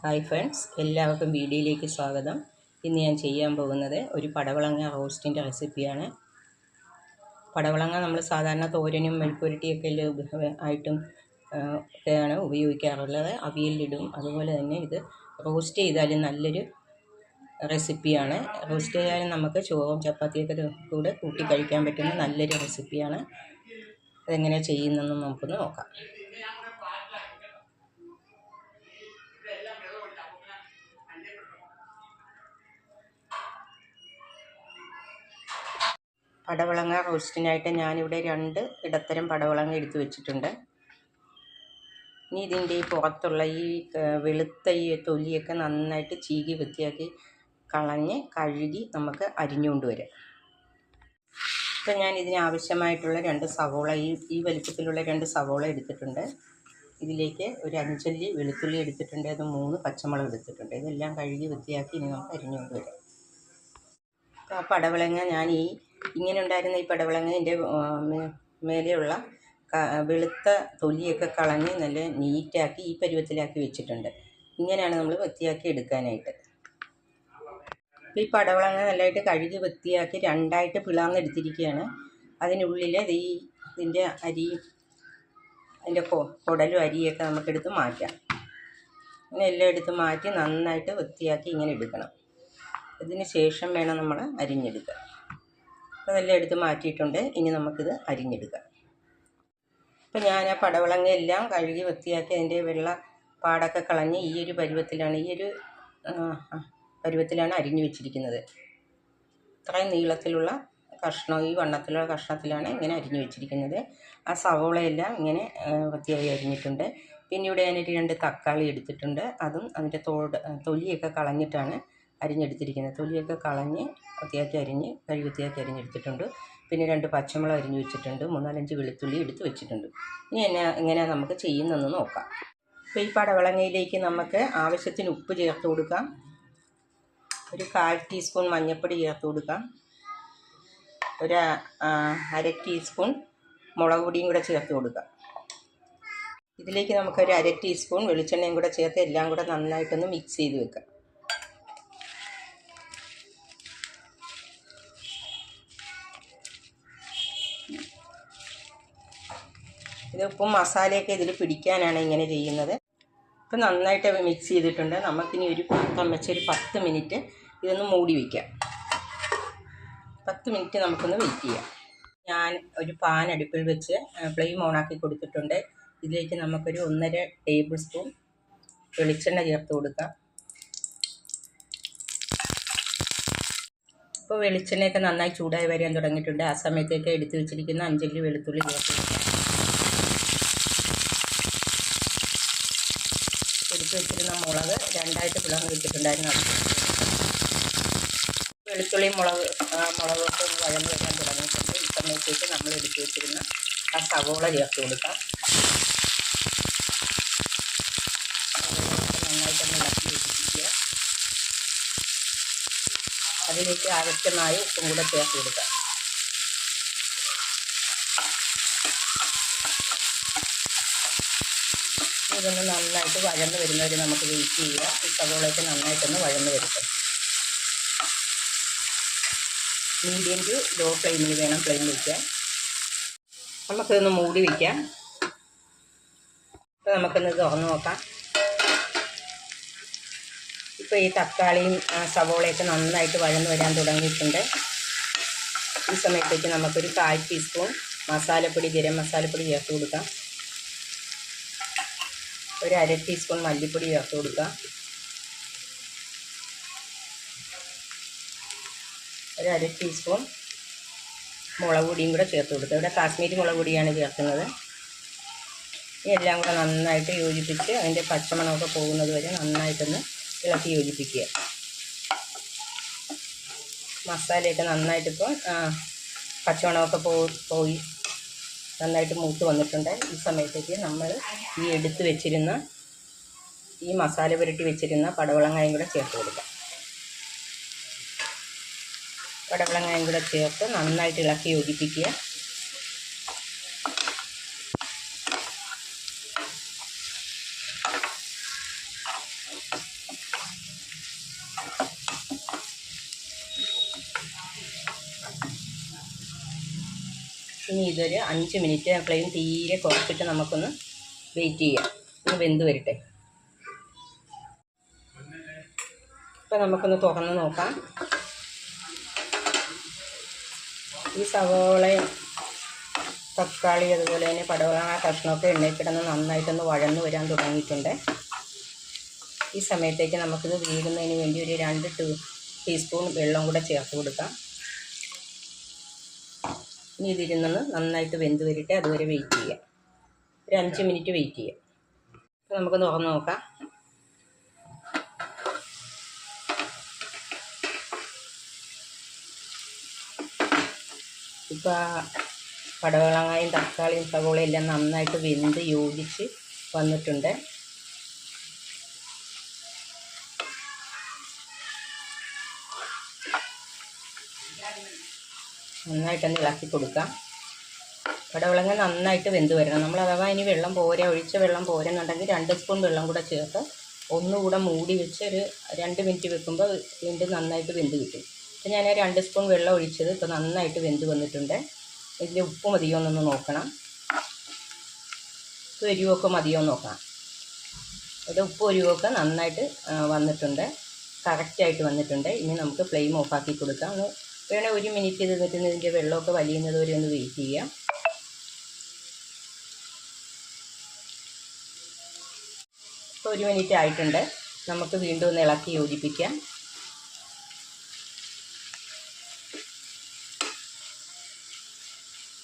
Hi friends, എല്ലാവർക്കും വീഡിയോയിലേക്ക് സ്വാഗതം. ഇന്ന് ഞാൻ ചെയ്യാൻ പോകുന്നത് ഒരു പടവളങ്ങ റോസ്റ്റിൻ്റെ റെസിപ്പിയാണ്. പടവളങ്ങ നമ്മൾ സാധാരണ തോരനും മെഴുക്കുരട്ടിയൊക്കെ ആയിട്ടും ഒക്കെയാണ് ഉപയോഗിക്കാറുള്ളത്. അവിയലിലിടും. അതുപോലെ തന്നെ ഇത് റോസ്റ്റ് ചെയ്താലും നല്ലൊരു റെസിപ്പിയാണ്. റോസ്റ്റ് ചെയ്താലും നമുക്ക് ചോറും ചപ്പാത്തിയൊക്കെ കൂടെ കൂട്ടി കഴിക്കാൻ പറ്റുന്ന നല്ലൊരു റെസിപ്പിയാണ്. അതെങ്ങനെയാണ് ചെയ്യുന്നതെന്ന് നമുക്കൊന്ന് നോക്കാം. പടവളങ്ങ റോസ്റ്റിനായിട്ട് ഞാനിവിടെ 2 ഇടത്തരം പടവളങ്ങ എടുത്ത് വെച്ചിട്ടുണ്ട്. ഇനി ഇതിൻ്റെ ഈ പുറത്തുള്ള ഈ വെളുത്ത ഈ തൊലിയൊക്കെ നന്നായിട്ട് ചീകി വൃത്തിയാക്കി കളഞ്ഞ് കഴുകി നമുക്ക് അരിഞ്ഞുകൊണ്ട് വരാം. ഇപ്പം ഞാൻ ഇതിന് ആവശ്യമായിട്ടുള്ള 2 സവോള ഈ വലിപ്പത്തിലുള്ള 2 സവോള എടുത്തിട്ടുണ്ട്. ഇതിലേക്ക് ഒരു 5 അല്ലി വെളുത്തുള്ളി എടുത്തിട്ടുണ്ട്. അത് 3 പച്ചമുളക് എടുത്തിട്ടുണ്ട്. ഇതെല്ലാം കഴുകി വൃത്തിയാക്കി ഇനി നമുക്ക് അരിഞ്ഞുകൊണ്ട് വരാം. ആ പടവളങ്ങ ഞാൻ ഇങ്ങനെ ഉണ്ടായിരുന്ന ഈ പടവളങ്ങൻ്റെ മേലെയുള്ള വെളുത്ത തൊലിയൊക്കെ കളഞ്ഞ് നല്ല നീറ്റാക്കി ഈ പരുവത്തിലാക്കി വെച്ചിട്ടുണ്ട്. ഇങ്ങനെയാണ് നമ്മൾ വൃത്തിയാക്കി എടുക്കാനായിട്ട്. ഈ പടവളങ്ങ നല്ലതായിട്ട് കഴുകി വൃത്തിയാക്കി 2ആയിട്ട് പിളർന്നെടുത്തിരിക്കുകയാണ്. അതിനുള്ളിൽ ഇതിൻ്റെ അതിൻ്റെ കുടലും അരിയൊക്കെ നമുക്കെടുത്ത് മാറ്റാം. ഇങ്ങനെ എല്ലാം എടുത്ത് മാറ്റി നന്നായിട്ട് വൃത്തിയാക്കി ഇങ്ങനെ എടുക്കണം. ഇതിന് ശേഷം വേണം നമ്മൾ അരിഞ്ഞെടുക്കാൻ. അതെല്ലാം എടുത്ത് മാറ്റിയിട്ടുണ്ട്. ഇനി നമുക്കിത് അരിഞ്ഞെടുക്കാം. ഇപ്പം ഞാൻ ആ പടവളങ്ങ എല്ലാം കഴുകി വൃത്തിയാക്കി അതിൻ്റെ വെള്ള പാടൊക്കെ കളഞ്ഞ് ഈ ഒരു പരുവത്തിലാണ് അരിഞ്ഞു വെച്ചിരിക്കുന്നത്. ഇത്രയും നീളത്തിലുള്ള കഷ്ണം, ഈ വണ്ണത്തിലുള്ള കഷ്ണത്തിലാണ് ഇങ്ങനെ അരിഞ്ഞു വെച്ചിരിക്കുന്നത്. ആ സവോളയെല്ലാം ഇങ്ങനെ വൃത്തിയായി അരിഞ്ഞിട്ടുണ്ട്. പിന്നെ ഇവിടെ ഞാനൊരു 2 തക്കാളി എടുത്തിട്ടുണ്ട്. അതും അതിൻ്റെ തൊലിയൊക്കെ കളഞ്ഞിട്ടാണ് അരിഞ്ഞെടുത്തിരിക്കുന്നത്. തൊലിയൊക്കെ കളഞ്ഞ് വൃത്തിയാക്കി വൃത്തിയാക്കി അരിഞ്ഞെടുത്തിട്ടുണ്ട്. പിന്നെ 2 പച്ചമുളക് അരിഞ്ഞ് വെച്ചിട്ടുണ്ട്. 3-4 വെളുത്തുള്ളി എടുത്ത് വെച്ചിട്ടുണ്ട്. ഇനി എങ്ങനെയാണ് നമുക്ക് ചെയ്യുന്നതെന്ന് നോക്കാം. അപ്പോൾ ഈ പടവളങ്ങയിലേക്ക് നമുക്ക് ആവശ്യത്തിന് ഉപ്പ് ചേർത്ത് കൊടുക്കാം. ഒരു 1/4 ടീസ്പൂൺ മഞ്ഞൾപ്പൊടി ചേർത്ത് കൊടുക്കാം. ഒരു 1/2 ടീസ്പൂൺ മുളക് പൊടിയും കൂടെ ചേർത്ത് കൊടുക്കാം. ഇതിലേക്ക് നമുക്കൊരു 1/2 ടീസ്പൂൺ വെളിച്ചെണ്ണയും കൂടെ ചേർത്ത് എല്ലാം കൂടെ നന്നായിട്ടൊന്ന് മിക്സ് ചെയ്ത് വെക്കാം. ഇത് ഉപ്പും മസാലയൊക്കെ ഇതിൽ പിടിക്കാനാണ് ഇങ്ങനെ ചെയ്യുന്നത്. ഇപ്പം നന്നായിട്ട് മിക്സ് ചെയ്തിട്ടുണ്ട്. നമുക്കിനി ഒരു പാത്രം വെച്ച് ഒരു 10 മിനിറ്റ് ഇതൊന്ന് മൂടി വയ്ക്കാം. 10 മിനിറ്റ് നമുക്കൊന്ന് വെയിറ്റ് ചെയ്യാം. ഞാൻ ഒരു പാൻ അടുപ്പിൽ വെച്ച് ഫ്ലെയിം ഓണാക്കി കൊടുത്തിട്ടുണ്ട്. ഇതിലേക്ക് നമുക്കൊരു 1.5 ടേബിൾ സ്പൂൺ വെളിച്ചെണ്ണ ചേർത്ത് കൊടുക്കാം. ഇപ്പോൾ വെളിച്ചെണ്ണയൊക്കെ നന്നായി ചൂടായി വരാൻ തുടങ്ങിയിട്ടുണ്ട്. ആ സമയത്തേക്ക് എടുത്ത് വെച്ചിരിക്കുന്ന 5 അല്ലി വെളുത്തുള്ളി ചേർത്ത് കൊടുക്കാം. എടുത്ത് വെച്ചിരുന്ന മുളക് 2ആയിട്ട് പിളർന്ന് വെച്ചിട്ടുണ്ടായിരുന്നു. വെളുത്തുള്ളി മുളകൊക്കെ ഒന്ന് വഴന്ന് വരാൻ തുടങ്ങിയിട്ടുണ്ട്. ഈ സമയത്തേക്ക് നമ്മൾ എടുത്ത് വെച്ചിരുന്ന ആ സവോള ചേർത്ത് കൊടുക്കാം. നന്നായിട്ടൊന്ന് ഇളക്കി യോജിപ്പിക്കുക. അതിലേക്ക് ആവശ്യമായ ഉപ്പും കൂടെ ചേർത്ത് കൊടുക്കാം. ഇതൊന്ന് നന്നായിട്ട് വഴന്ന് വരുന്നവരെ നമുക്ക് വെയിറ്റ് ചെയ്യുക. ഈ സവോളയൊക്കെ നന്നായിട്ടൊന്ന് വഴന്ന് വരട്ടെ. മീഡിയം ടു ലോ ഫ്ലെയിമിൽ വേണം ഫ്ലെയിം വയ്ക്കാൻ. നമുക്കിതൊന്ന് മൂടി വയ്ക്കാം. അപ്പോൾ നമുക്കൊന്ന് തുറന്ന് നോക്കാം. ഇപ്പോൾ ഈ തക്കാളിയും സവോളയൊക്കെ നന്നായിട്ട് വഴന്ന് വരാൻ തുടങ്ങിയിട്ടുണ്ട്. ഈ സമയത്തേക്ക് നമുക്കൊരു 1/4 ടീസ്പൂൺ മസാലപ്പൊടി, ഗരം മസാലപ്പൊടി ചേർത്ത് കൊടുക്കാം. ഒരു 1/2 ടീസ്പൂൺ മല്ലിപ്പൊടി ചേർത്ത് കൊടുക്കാം. ഒരു 1/2 ടീസ്പൂൺ മുളക് പൊടിയും കൂടെ ചേർത്ത് കൊടുക്കുക. ഇവിടെ കാശ്മീരി മുളക് പൊടിയാണ് ചേർക്കുന്നത്. എല്ലാം കൂടെ നന്നായിട്ട് യോജിപ്പിച്ച് അതിൻ്റെ പച്ചമണമൊക്കെ പോകുന്നത് വരെ നന്നായിട്ടൊന്ന് ഇളക്കി യോജിപ്പിക്കുക. മസാലയൊക്കെ നന്നായിട്ടിപ്പോൾ പച്ചമണമൊക്കെ പോയി നന്നായിട്ട് മൂത്ത് വന്നിട്ടുണ്ട്. ഈ സമയത്തേക്ക് നമ്മൾ എടുത്ത് വെച്ചിരുന്ന ഈ മസാല പുരട്ടി വെച്ചിരുന്ന പടവളങ്ങയും കൂടെ ചേർത്ത് കൊടുക്കാം. പടവളങ്ങയും കൂടെ ചേർത്ത് നന്നായിട്ട് ഇളക്കി യോജിപ്പിക്കുക. ഇനി ഇതൊരു 5 മിനിറ്റ് ഫ്ലെയിം തീരെ കുറച്ചിട്ട് നമുക്കൊന്ന് വെയിറ്റ് ചെയ്യാം. ഒന്ന് വെന്ത് വരട്ടെ. ഇപ്പം നമുക്കൊന്ന് തുറന്ന് നോക്കാം. ഈ സവോളയും തക്കാളി അതുപോലെ തന്നെ പടവലങ്ങ കഷ്ണമൊക്കെ എണ്ണയിൽ കിടന്ന് നന്നായിട്ടൊന്ന് വഴന്ന് വരാൻ തുടങ്ങിയിട്ടുണ്ട്. ഈ സമയത്തേക്ക് നമുക്കിത് വേകുന്നതിന് വേണ്ടി ഒരു 2 ടീസ്പൂൺ വെള്ളം കൂടെ ചേർത്ത് കൊടുക്കാം. ഇനി ഇതിരുന്ന് നന്നായിട്ട് വെന്ത് വരട്ടെ. അതുവരെ വെയിറ്റ് ചെയ്യാം. ഒരു 5 മിനിറ്റ് വെയിറ്റ് ചെയ്യാം. അപ്പോൾ നമുക്ക് തുറന്ന് നോക്കാം. ഇപ്പോൾ പടവലങ്ങയും തക്കാളിയും സവോളയും എല്ലാം നന്നായിട്ട് വെന്ത് യോജിച്ച് വന്നിട്ടുണ്ട്. നന്നായിട്ടൊന്ന് ഇളക്കി കൊടുക്കാം. പടവലങ്ങ നന്നായിട്ട് വെന്ത് വരണം. നമ്മൾ അഥവാ ഇനി വെള്ളം പോരാ, ഒഴിച്ച വെള്ളം പോരെന്നുണ്ടെങ്കിൽ 2 സ്പൂൺ വെള്ളം കൂടെ ചേർത്ത് ഒന്നുകൂടെ മൂടി വെച്ച് ഒരു 2 മിനിറ്റ് വെക്കുമ്പോൾ വീണ്ടും നന്നായിട്ട് വെന്ത് കിട്ടും. അപ്പോൾ ഞാൻ 2 സ്പൂൺ വെള്ളം ഒഴിച്ചത് ഇപ്പോൾ നന്നായിട്ട് വെന്ത് വന്നിട്ടുണ്ട്. ഇതിൽ ഉപ്പ് മതിയോ എന്നൊന്ന് നോക്കണം. ഉപ്പ് എരിവൊക്കെ മതിയോ എന്ന് നോക്കണം. ഇത് ഉപ്പ് എരിവൊക്കെ നന്നായിട്ട് വന്നിട്ടുണ്ട്, കറക്റ്റായിട്ട് വന്നിട്ടുണ്ട്. ഇനി നമുക്ക് ഫ്ലെയിം ഓഫാക്കി കൊടുക്കാം. വേണേൽ 1 മിനിറ്റ് ഇത് നിന്നിട്ട് ഇതിൻ്റെ വെള്ളമൊക്കെ വലിയുന്നത് വരെ ഒന്ന് വെയിറ്റ് ചെയ്യാം. ഇപ്പോൾ 1 മിനിറ്റ് ആയിട്ടുണ്ട്. നമുക്ക് വീണ്ടും ഒന്ന് ഇളക്കി യോജിപ്പിക്കാം.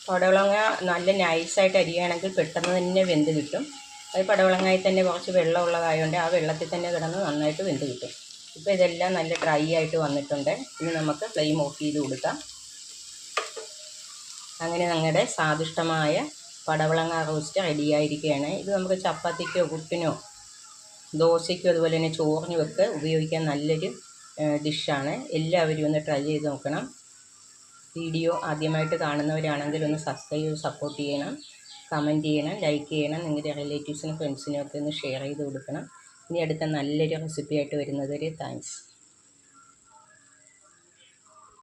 പടവലങ്ങ നല്ല നൈസായിട്ട് അരിയുകയാണെങ്കിൽ പെട്ടെന്ന് തന്നെ വെന്ത് കിട്ടും. അത് പടവലങ്ങയിൽ തന്നെ കുറച്ച് വെള്ളം ഉള്ളതായതുകൊണ്ട് ആ വെള്ളത്തിൽ തന്നെ കിടന്ന് നന്നായിട്ട് വെന്ത് കിട്ടും. ഇപ്പോൾ ഇതെല്ലാം നല്ല ഡ്രൈ ആയിട്ട് വന്നിട്ടുണ്ട്. ഇനി നമുക്ക് ഫ്ലെയിം ഓഫ് ചെയ്ത് കൊടുക്കാം. അങ്ങനെ ഞങ്ങളുടെ സ്വാദിഷ്ടമായ പടവലങ്ങ റോസ്റ്റ് റെഡിയായിരിക്കുകയാണ്. ഇത് നമുക്ക് ചപ്പാത്തിക്കോ പുട്ടിനോ ദോശയ്ക്കോ അതുപോലെ തന്നെ ചോറിനുമൊക്കെ ഉപയോഗിക്കാൻ നല്ലൊരു ഡിഷാണ്. എല്ലാവരും ഒന്ന് ട്രൈ ചെയ്ത് നോക്കണം. വീഡിയോ ആദ്യമായിട്ട് കാണുന്നവരാണെങ്കിൽ ഒന്ന് സബ്സ്ക്രൈബ് സപ്പോർട്ട് ചെയ്യണം, കമൻറ്റ് ചെയ്യണം, ലൈക്ക് ചെയ്യണം. നിങ്ങളുടെ റിലേറ്റീവ്സിനും ഫ്രണ്ട്സിനും ഒക്കെ ഒന്ന് ഷെയർ ചെയ്ത് കൊടുക്കണം. ഇനി അടുത്ത നല്ലൊരു റെസിപ്പി ആയിട്ട് വരുന്നത് വരെ താങ്ക്സ്.